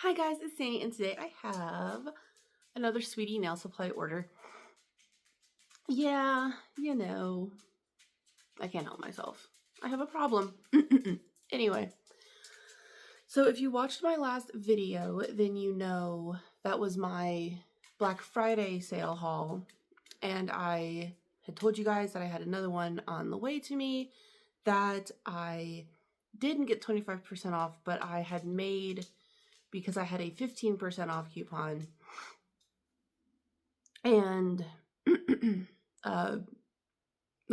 Hi guys, it's Sandy, and today I have another Sweetie nail supply order. Yeah, I can't help myself. I have a problem. Anyway, so if you watched my last video, then you know that was my Black Friday sale haul, and I had told you guys that I had another one on the way to me that I didn't get 25% off, but I had made because I had a 15% off coupon. And that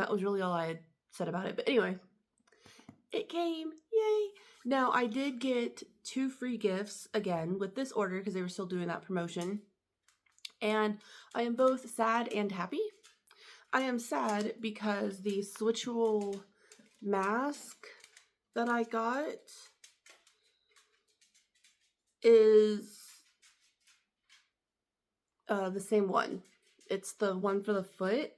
was really all I had said about it. But anyway, it came. Yay. Now, I did get 2 free gifts again with this order because they were still doing that promotion. And I am both sad and happy. I am sad because the switchable mask that I got is the same one. It's the one for the foot.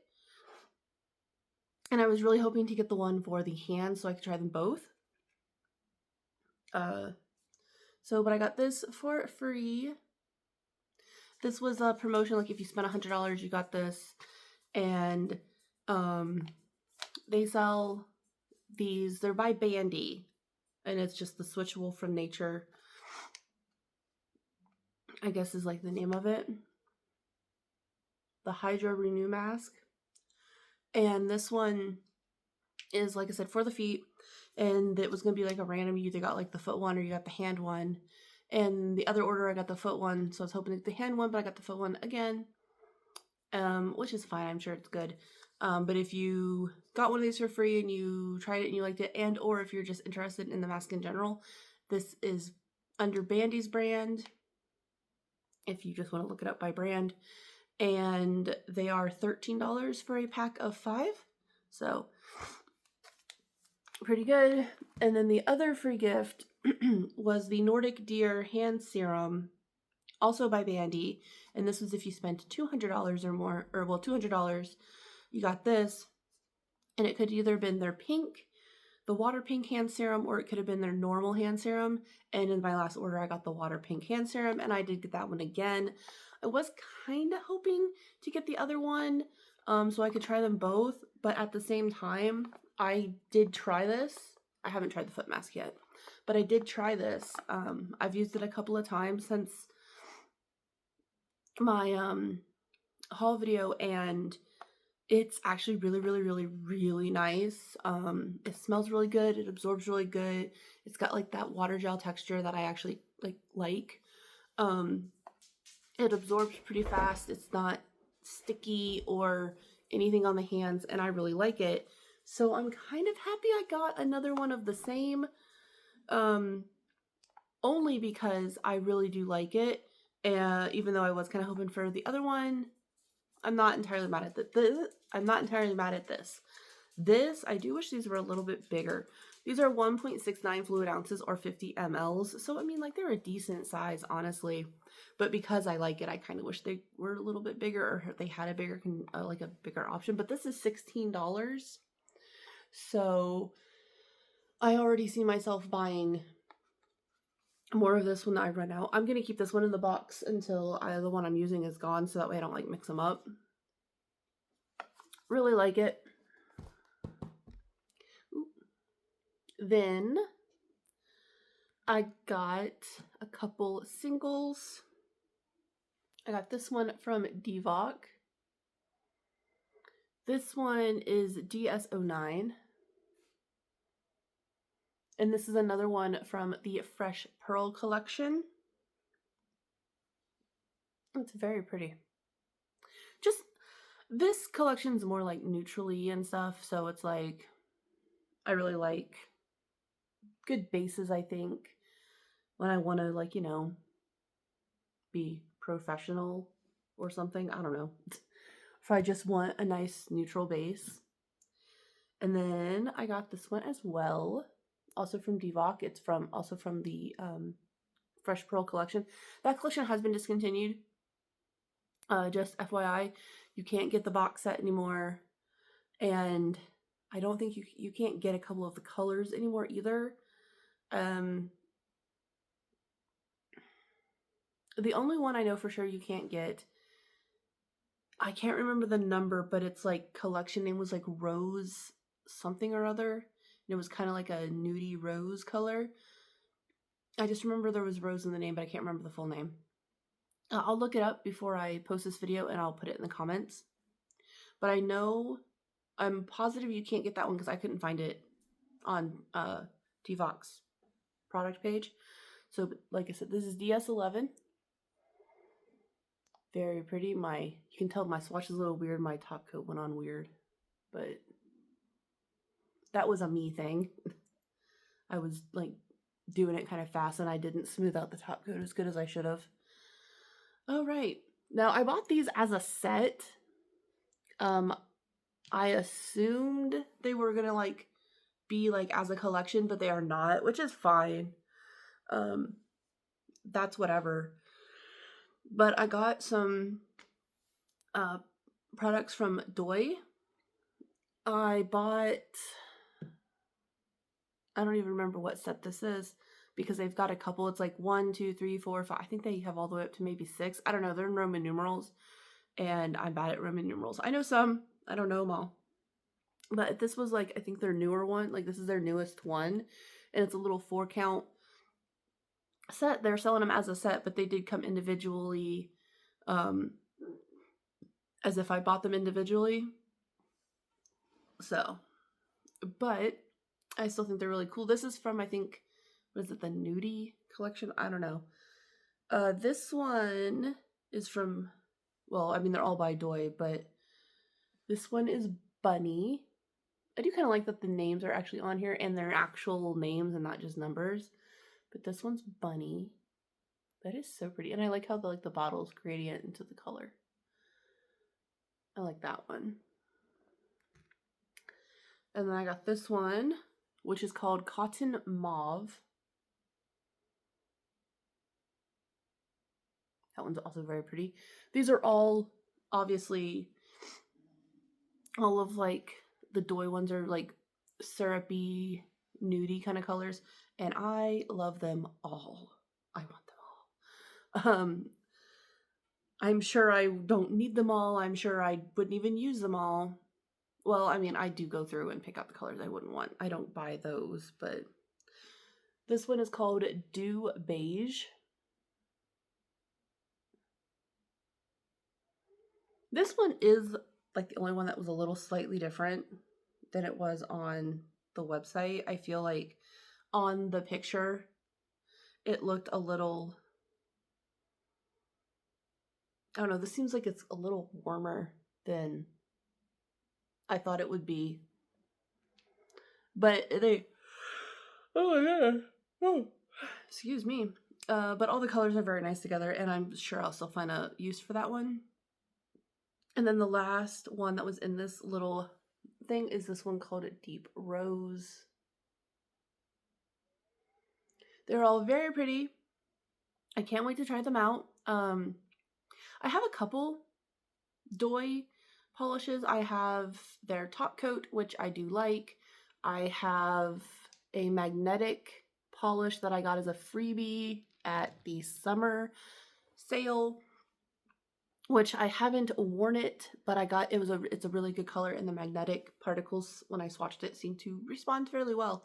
And I was really hoping to get the one for the hands so I could try them both. But I got this for free. This was a promotion, like if you spent $100, you got this. And they sell these, they're by Bandy. And it's just the switchable from nature, I guess is like the name of it. The Hydro Renew Mask. And this one is, like I said, for the feet. And it was going to be like a random, you either got like the foot one or you got the hand one. And the other order, I got the foot one, so I was hoping to get the hand one, but I got the foot one again, which is fine. I'm sure it's good. But if you got one of these for free and you tried it and you liked it, and or if you're just interested in the mask in general, this is under Bandy's brand, if you just want to look it up by brand. And they are $13 for a pack of 5. So, pretty good. And then the other free gift was the Nordic Deer Hand Serum, also by Bandy. And this was if you spent $200 or more, or well, $200, you got this. And it could either have been their pink, the water pink hand serum, or it could have been their normal hand serum. And in my last order, I got the water pink hand serum, and I did get that one again. I was kind of hoping to get the other one so I could try them both, but at the same time, I did try this. I haven't tried the foot mask yet, but I did try this. I've used it a couple of times since my haul video, and it's actually really nice. It smells really good. It absorbs really good. It's got like that water gel texture that I actually like. It absorbs pretty fast. It's not sticky or anything on the hands, and I really like it. So I'm kind of happy I got another one of the same, only because I really do like it. Even though I was kind of hoping for the other one, I'm not entirely mad at I'm not entirely mad at this. This, I do wish these were a little bit bigger. These are 1.69 fluid ounces or 50 mLs. So, I mean, like, they're a decent size, honestly. But because I like it, I kind of wish they were a little bit bigger, or they had a bigger, like a bigger option. But this is $16. So, I already see myself buying more of this when I run out. I'm going to keep this one in the box until the one I'm using is gone, so that way I don't, like, mix them up. Really like it. Then I got a couple singles. I got this one from Devoc. This one is DS09. And this is another one from the Fresh Pearl collection. It's very pretty. Just, this collection's more like neutrally and stuff, so it's like, I really like good bases, I think, when I want to, like, you know, be professional or something. I don't know. If I just want a nice neutral base. And then I got this one as well, also from Devoc. It's also from the Fresh Pearl collection. That collection has been discontinued. Just FYI, you can't get the box set anymore. And I don't think you can't get a couple of the colors anymore either. The only one I know for sure you can't get, I can't remember the number, but it's like collection name was like Rose something or other. And it was kind of like a nudie rose color. I just remember there was Rose in the name, but I can't remember the full name. I'll look it up before I post this video and I'll put it in the comments. But I know, I'm positive you can't get that one because I couldn't find it on T-Vox product page. So like I said, this is DS11. Very pretty. You can tell my swatch is a little weird. My top coat went on weird, but that was a me thing. I was like doing it kind of fast and I didn't smooth out the top coat as good as I should have. All right. Now I bought these as a set. I assumed they were gonna like be like as a collection, but they are not, which is fine. That's whatever. But I got some products from Doi. I bought, I don't even remember what set this is because they've got a couple. It's like 1, 2, 3, 4, 5. I think they have all the way up to maybe 6. I don't know. They're in Roman numerals and I'm bad at Roman numerals. I know some, I don't know them all. But this was like, I think their newer one, like this is their newest one. And it's a little 4-count set. They're selling them as a set, but they did come individually, as if I bought them individually. So, but I still think they're really cool. This is from, I think, what is it, the Nudie collection? I don't know. This one is from, well, I mean, they're all by Doi, but this one is Bunny. I do kind of like that the names are actually on here and they're actual names and not just numbers. But this one's Bunny. That is so pretty. And I like how the bottles gradient into the color. I like that one. And then I got this one, which is called Cotton Mauve. That one's also very pretty. These are all, obviously, all of like the Doi ones are like syrupy, nudie kind of colors. And I love them all. I want them all. I'm sure I don't need them all. I'm sure I wouldn't even use them all. Well, I mean, I do go through and pick out the colors I wouldn't want. I don't buy those, but this one is called Dew Beige. This one is like the only one that was a little slightly different than it was on the website. I feel like on the picture, it looked a little, I don't know, this seems like it's a little warmer than I thought it would be. But they, oh yeah, oh, excuse me. But all the colors are very nice together and I'm sure I'll still find a use for that one. And then the last one that was in this little thing is this one called Deep Rose. They're all very pretty. I can't wait to try them out. I have a couple Doi polishes. I have their top coat, which I do like. I have a magnetic polish that I got as a freebie at the summer sale, which I haven't worn it, but I got, it's a really good color and the magnetic particles when I swatched it seemed to respond fairly well.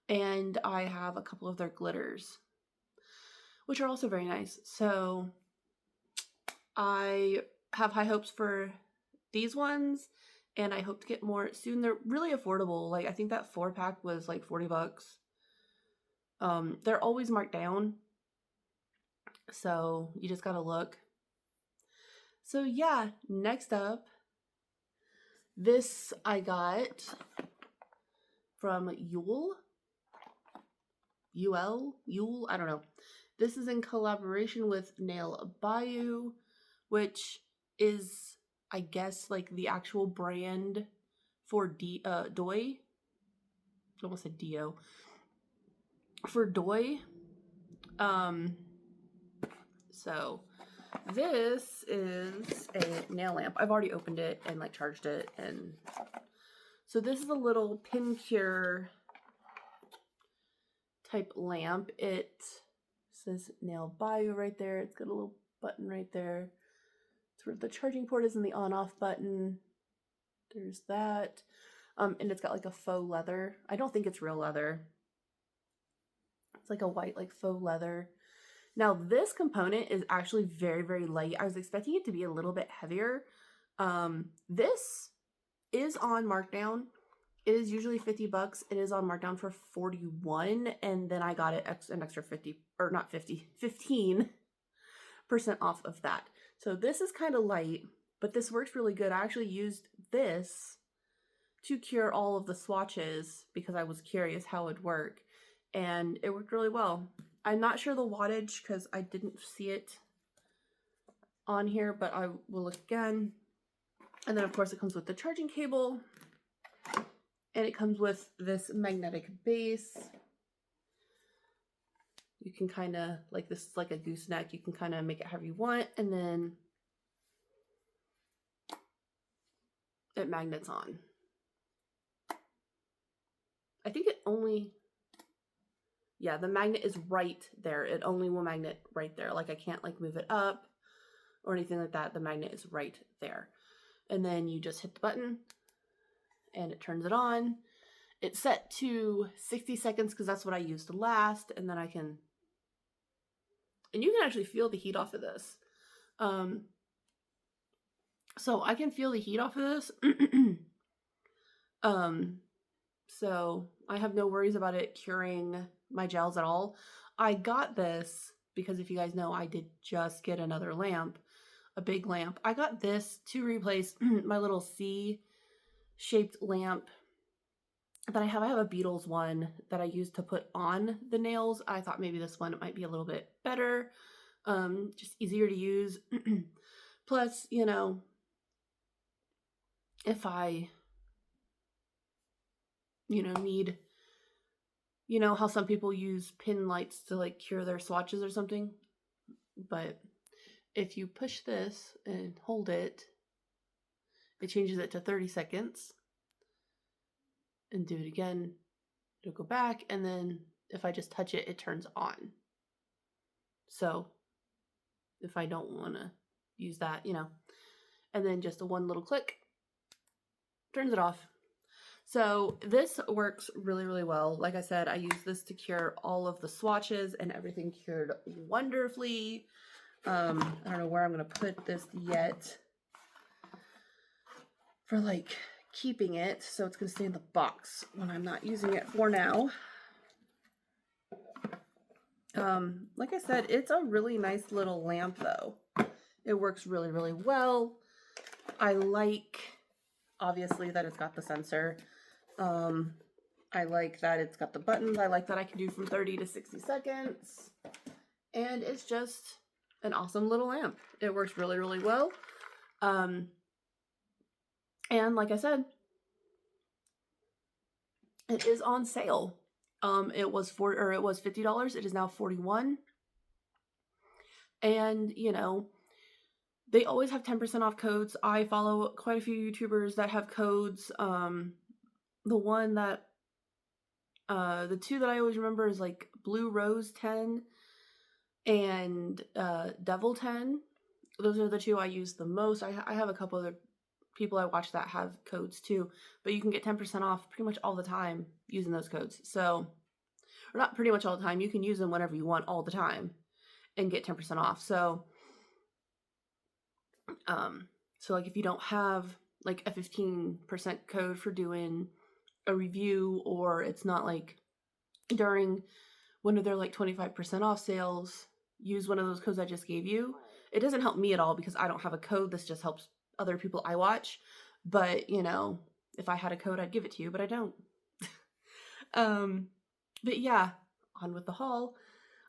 And I have a couple of their glitters, which are also very nice. So I have high hopes for these ones and I hope to get more soon. They're really affordable. Like I think that 4-pack was like 40 bucks. They're always marked down. So you just gotta look. So yeah, next up, this I got from Yule, I don't know. This is in collaboration with Nail Bayou, which is, I guess, like the actual brand for Doi. I almost said Dio. For Doi. So this is a nail lamp. I've already opened it and like charged it, and so this is a little pin cure type lamp. It says Nail Bio right there. It's got a little button right there. It's where the charging port is and the on-off button. There's that. And it's got like a faux leather. I don't think it's real leather. It's like a white, like faux leather. Now this component is actually very, very light. I was expecting it to be a little bit heavier. This is on markdown. It is usually $50. It is on markdown for $41, and then I got it an extra 50, or not 50, 15% off of that. So this is kind of light, but this works really good. I actually used this to cure all of the swatches because I was curious how it would work, and it worked really well. I'm not sure the wattage because I didn't see it on here, but I will look again. And then of course it comes with the charging cable, and it comes with this magnetic base. You can kind of, like, this is like a gooseneck. You can kind of make it however you want, and then it magnets on. I think it only, yeah, the magnet is right there. It only will magnet right there. Like, I can't like move it up or anything like that. The magnet is right there. And then you just hit the button and it turns it on. It's set to 60 seconds because that's what I used last. And then I can, and you can actually feel the heat off of this. So I can feel the heat off of this. So I have no worries about it curing my gels at all. I got this because, if you guys know, I did just get another lamp, a big lamp. I got this to replace my little C-shaped lamp that I have. I have a Beetles one that I use to put on the nails. I thought maybe this one might be a little bit better, just easier to use. Plus, you know, if I, you know, need, you know how some people use pin lights to like cure their swatches or something, but if you push this and hold it, it changes it to 30 seconds, and do it again, it'll go back, and then if I just touch it, it turns on. So if I don't want to use that, you know, and then just a one little click turns it off. So this works really, really well. Like I said, I use this to cure all of the swatches, and everything cured wonderfully. I don't know where I'm going to put this yet for like keeping it, so it's going to stay in the box when I'm not using it for now. Like I said, it's a really nice little lamp though. It works really, really well. I like, obviously, that it's got the sensor. I like that it's got the buttons. I like that I can do from 30 to 60 seconds. And it's just an awesome little lamp. It works really, really well. And like I said, it is on sale. It was $50. It is now $41. And, you know, they always have 10% off codes. I follow quite a few YouTubers that have codes. The one that, the two that I always remember is like Blue Rose 10 and Devil 10. Those are the two I use the most. I have a couple other people I watch that have codes too, but you can get 10% off pretty much all the time using those codes. So, or not pretty much all the time, you can use them whenever you want all the time and get 10% off. So, so like if you don't have like a 15% code for doing a review, or it's not like during one of their like 25% off sales, use one of those codes I just gave you. It doesn't help me at all because I don't have a code. This just helps other people I watch. But, you know, if I had a code, I'd give it to you, but I don't. But yeah, on with the haul.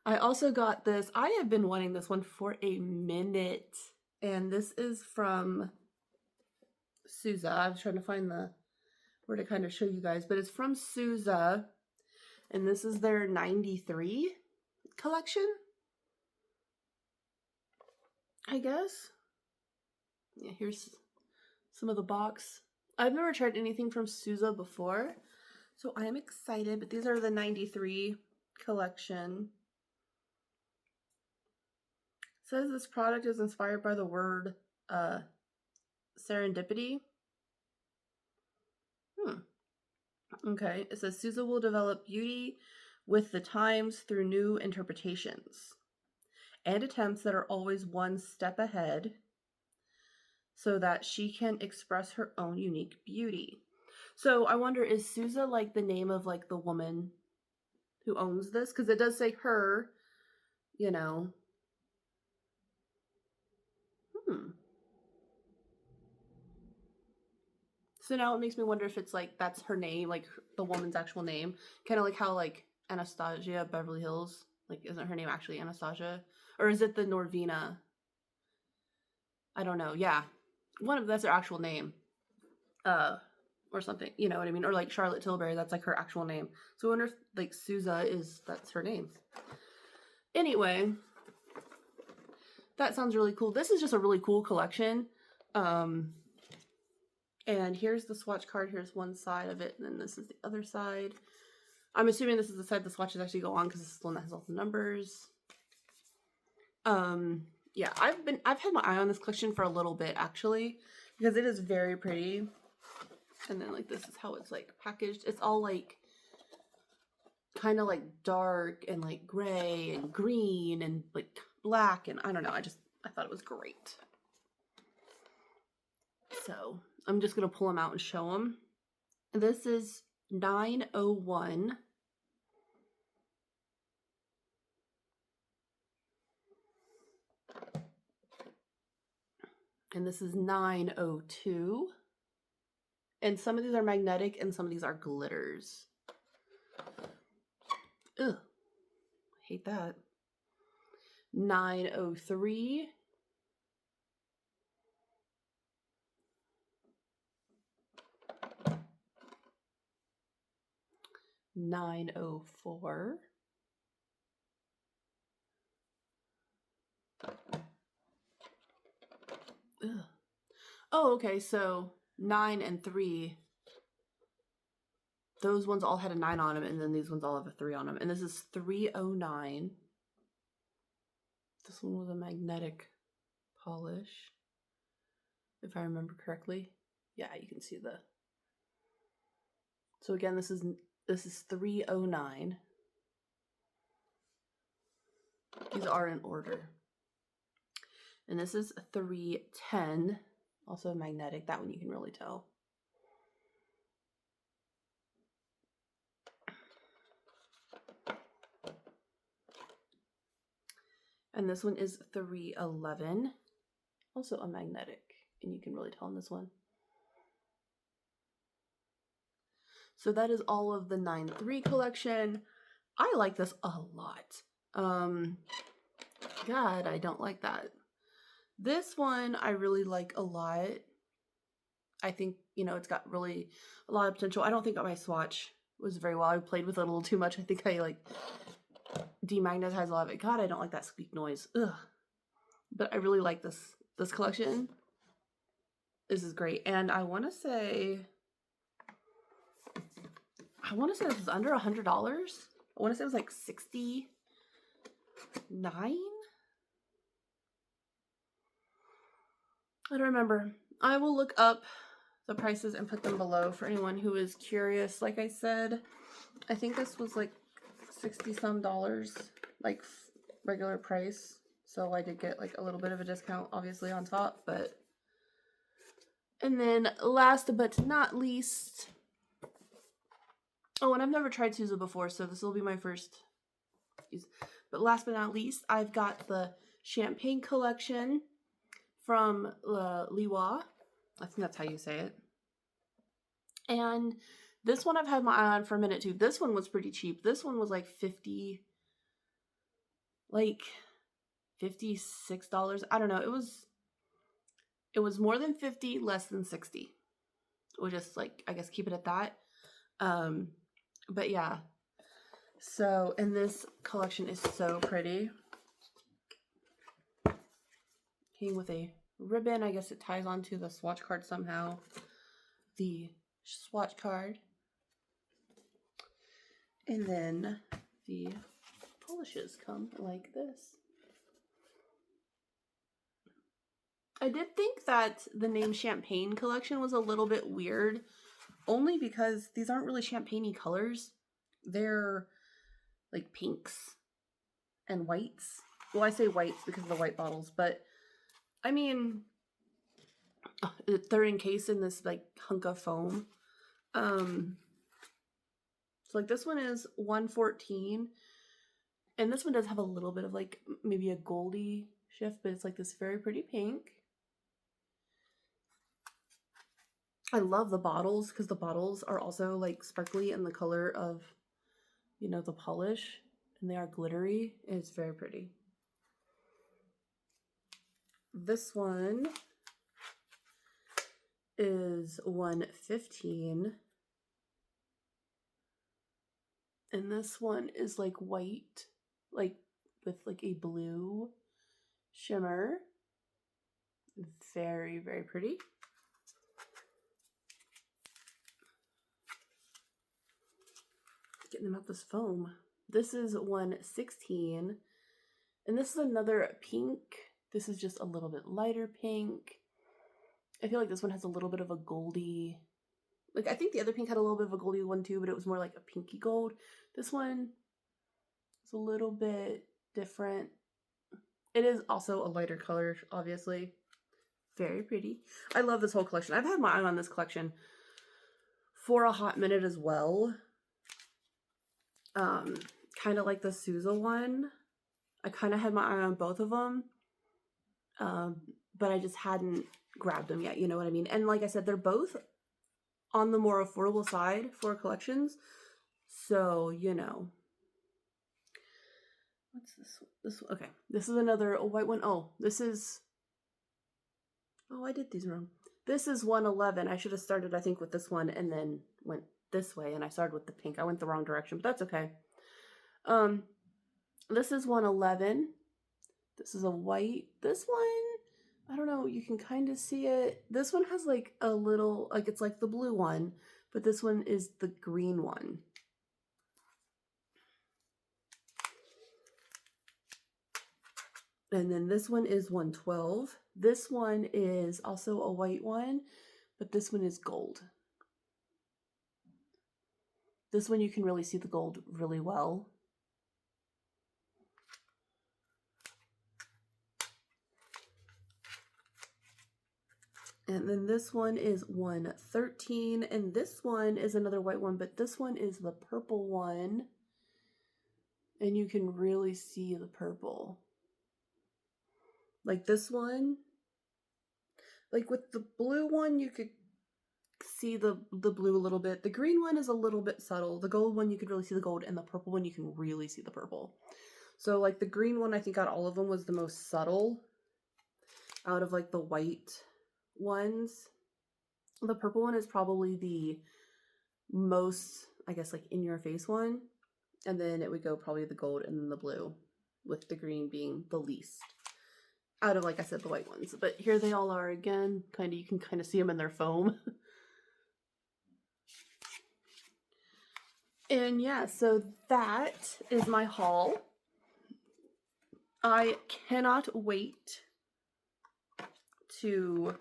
I also got this. I have been wanting this one for a minute. And this is from Sousa. I was trying to find where to kind of show you guys, but it's from Sousa. And this is their 93 collection, I guess. Yeah, here's some of the box. I've never tried anything from Sousa before, so I am excited. But these are the 93 collection. says this product is inspired by the word serendipity. Okay, it says Sousa will develop beauty with the times through new interpretations and attempts that are always one step ahead so that she can express her own unique beauty. So I wonder, is Sousa like the name of like the woman who owns this? Because it does say her, you know. So now it makes me wonder if it's like that's her name, like the woman's actual name, kind of like how like Anastasia Beverly Hills, like isn't her name actually Anastasia, or is it the Norvina? I don't know. Yeah, that's her actual name, or something. You know what I mean? Or like Charlotte Tilbury, that's like her actual name. So I wonder if like Sousa that's her name. Anyway, that sounds really cool. This is just a really cool collection. And here's the swatch card. Here's one side of it, and then this is the other side. I'm assuming this is the side the swatches actually go on because this is the one that has all the numbers. Yeah, I've had my eye on this collection for a little bit actually, because it is very pretty. And then like this is how it's like packaged. It's all like kind of like dark and like gray and green and like black, and I don't know. I thought it was great. So I'm just going to pull them out and show them. This is 901. And this is 902. And some of these are magnetic and some of these are glitters. Ugh. Hate that. 903. 904. Ugh. Oh, okay, so 9 and 3. Those ones all had a 9 on them, and then these ones all have a 3 on them. And this is 309. This one was a magnetic polish, if I remember correctly. Yeah, you can see the... So again, this is 309. These are in order. And this is 310, also magnetic. That one you can really tell. And this one is 311, also a magnetic, and you can really tell in this one. So that is all of the 9-3 collection. I like this a lot. God, I don't like that. This one I really like a lot. I think, you know, it's got really a lot of potential. I don't think my swatch was very well. I played with it a little too much. I think I like demagnetized a lot of it. God, I don't like that squeak noise. Ugh. But I really like this collection. This is great. And I want to say this is under $100. I want to say it was like 69. I don't remember. I will look up the prices and put them below for anyone who is curious. Like I said, I think this was like 60 some dollars, like regular price. So I did get like a little bit of a discount obviously on top, but. And then last but not least, oh, and I've never tried Sousa before, so this will be my first use. But last but not least, I've got the Champagne collection from Liwa. I think that's how you say it. And this one I've had my eye on for a minute too. This one was pretty cheap. This one was like $56. I don't know. It was more than 50, less than 60. We'll just like, I guess, keep it at that. But yeah. So, and this collection is so pretty. Came with a ribbon. I guess it ties onto the swatch card somehow. The swatch card. And then the polishes come like this. I did think that the name Champagne Collection was a little bit weird, only because these aren't really champagne-y colors. They're like pinks and whites. Well, I say whites because of the white bottles, but I mean, they're encased in this like hunk of foam. So like this one is 114, and this one does have a little bit of like maybe a goldy shift, but it's like this very pretty pink. I love the bottles because the bottles are also like sparkly in the color of, you know, the polish, and they are glittery. It's very pretty. This one is 115, and this one is like white, like with like a blue shimmer. Very, very pretty. Getting them out this foam. This is 116, and this is another pink. This is just a little bit lighter pink. I feel like this one has a little bit of a goldy, like I think the other pink had a little bit of a goldy one too, but it was more like a pinky gold. This one is a little bit different. It is also a lighter color, obviously. Very pretty. I love this whole collection. I've had my eye on this collection for a hot minute as well. Kind of like the Sousa one. I kind of had my eye on both of them. But I just hadn't grabbed them yet, you know what I mean? And like I said, they're both on the more affordable side for collections. So, you know. What's this? Okay. This is another white one. Oh, this is... Oh, I did these wrong. This is 111. I should have started, I think, with this one and then went this way, and I started with the pink. I went the wrong direction, but that's okay. This is 111. This is a white. This one, I don't know, you can kind of see it. This one has like a little, like it's like the blue one, but this one is the green one. And then this one is 112. This one is also a white one, but this one is gold. This one you can really see the gold really well. And then this one is 113, and this one is another white one, but this one is the purple one. And you can really see the purple. Like this one, like with the blue one, you could see the blue a little bit. The green one is a little bit subtle. The gold one, you could really see the gold, and the purple one, you can really see the purple. So like the green one, I think out of all of them was the most subtle out of like the white ones. The purple one is probably the most, I guess, like in your face one. And then it would go probably the gold and then the blue, with the green being the least out of, like I said, the white ones. But here they all are again. Kind of, you can kind of see them in their foam. And yeah, so that is my haul. I cannot wait to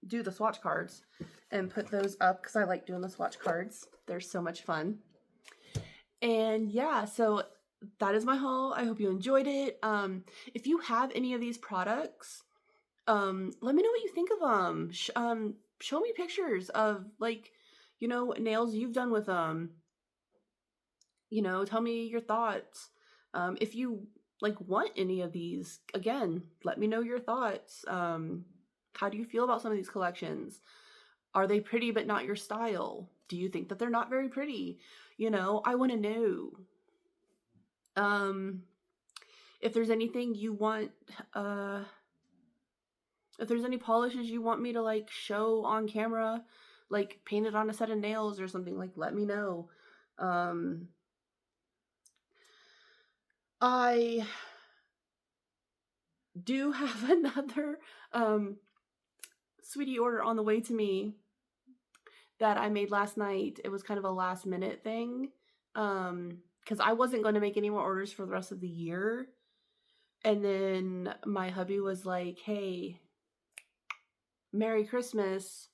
do the swatch cards and put those up because I like doing the swatch cards. They're so much fun. And yeah, so that is my haul. I hope you enjoyed it. If you have any of these products, let me know what you think of them. Show me pictures of, like, you know, nails you've done with them. You know, tell me your thoughts. If you like want any of these, again, let me know your thoughts. How do you feel about some of these collections? Are they pretty but not your style? Do you think that they're not very pretty? You know, I want to know. If there's anything you want, if there's any polishes you want me to like show on camera, like painted on a set of nails or something, like let me know. I do have another sweetie order on the way to me that I made last night. It was kind of a last minute thing because I wasn't going to make any more orders for the rest of the year. And then my hubby was like, hey, Merry Christmas,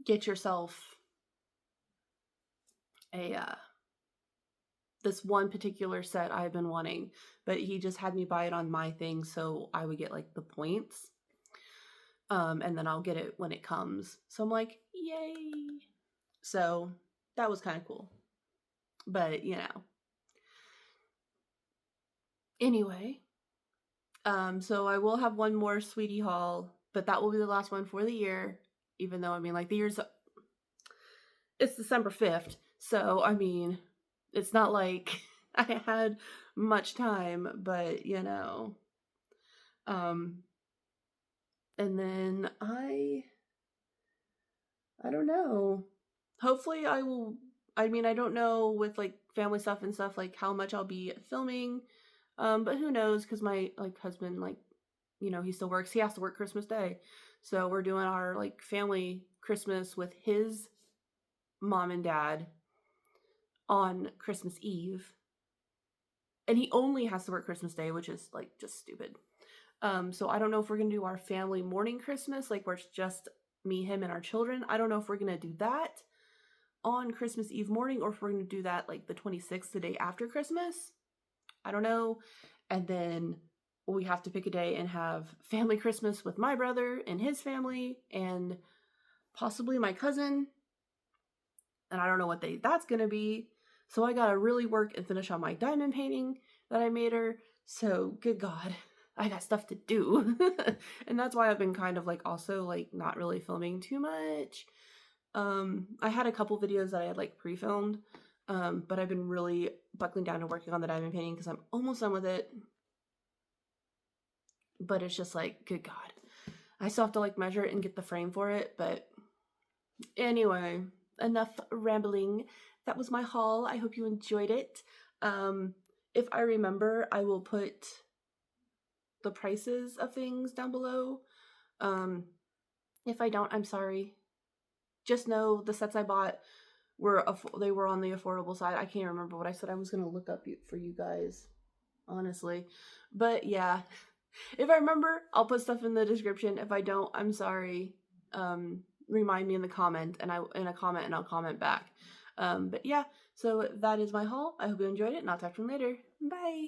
get yourself a this one particular set I've been wanting, but he just had me buy it on my thing so I would get like the points. And then I'll get it when it comes. So I'm like, yay. So that was kind of cool. But, Anyway, so I will have one more sweetie haul, but that will be the last one for the year. Even though, like, it's December 5th. So, it's not like I had much time, but, and then I don't know. Hopefully I will, I don't know with like family stuff and stuff, like how much I'll be filming. But who knows? Cause my like husband, like, he still works. He has to work Christmas Day. So we're doing our like family Christmas with his mom and dad on Christmas Eve. And he only has to work Christmas Day, which is like just stupid. So I don't know if we're gonna do our family morning Christmas, like where it's just me, him, and our children. I don't know if we're gonna do that on Christmas Eve morning or if we're gonna do that like the 26th, the day after Christmas. I don't know. And then we have to pick a day and have family Christmas with my brother and his family and possibly my cousin. And I don't know what day that's gonna be. So I gotta really work and finish on my diamond painting that I made her. So good God, I got stuff to do. And that's why I've been kind of like also like not really filming too much. I had a couple videos that I had like pre-filmed, but I've been really buckling down and working on the diamond painting because I'm almost done with it. But it's just like, good God. I still have to like measure it and get the frame for it. But anyway, enough rambling. That was my haul. I hope you enjoyed it. If I remember, I will put the prices of things down below. If I don't, I'm sorry. Just know the sets I bought they were on the affordable side. I can't remember what I said I was going to look up for you guys, honestly. But yeah, if I remember, I'll put stuff in the description. If I don't, I'm sorry. Remind me in a comment and I'll comment back. But yeah, so that is my haul. I hope you enjoyed it and I'll talk to you later. Bye.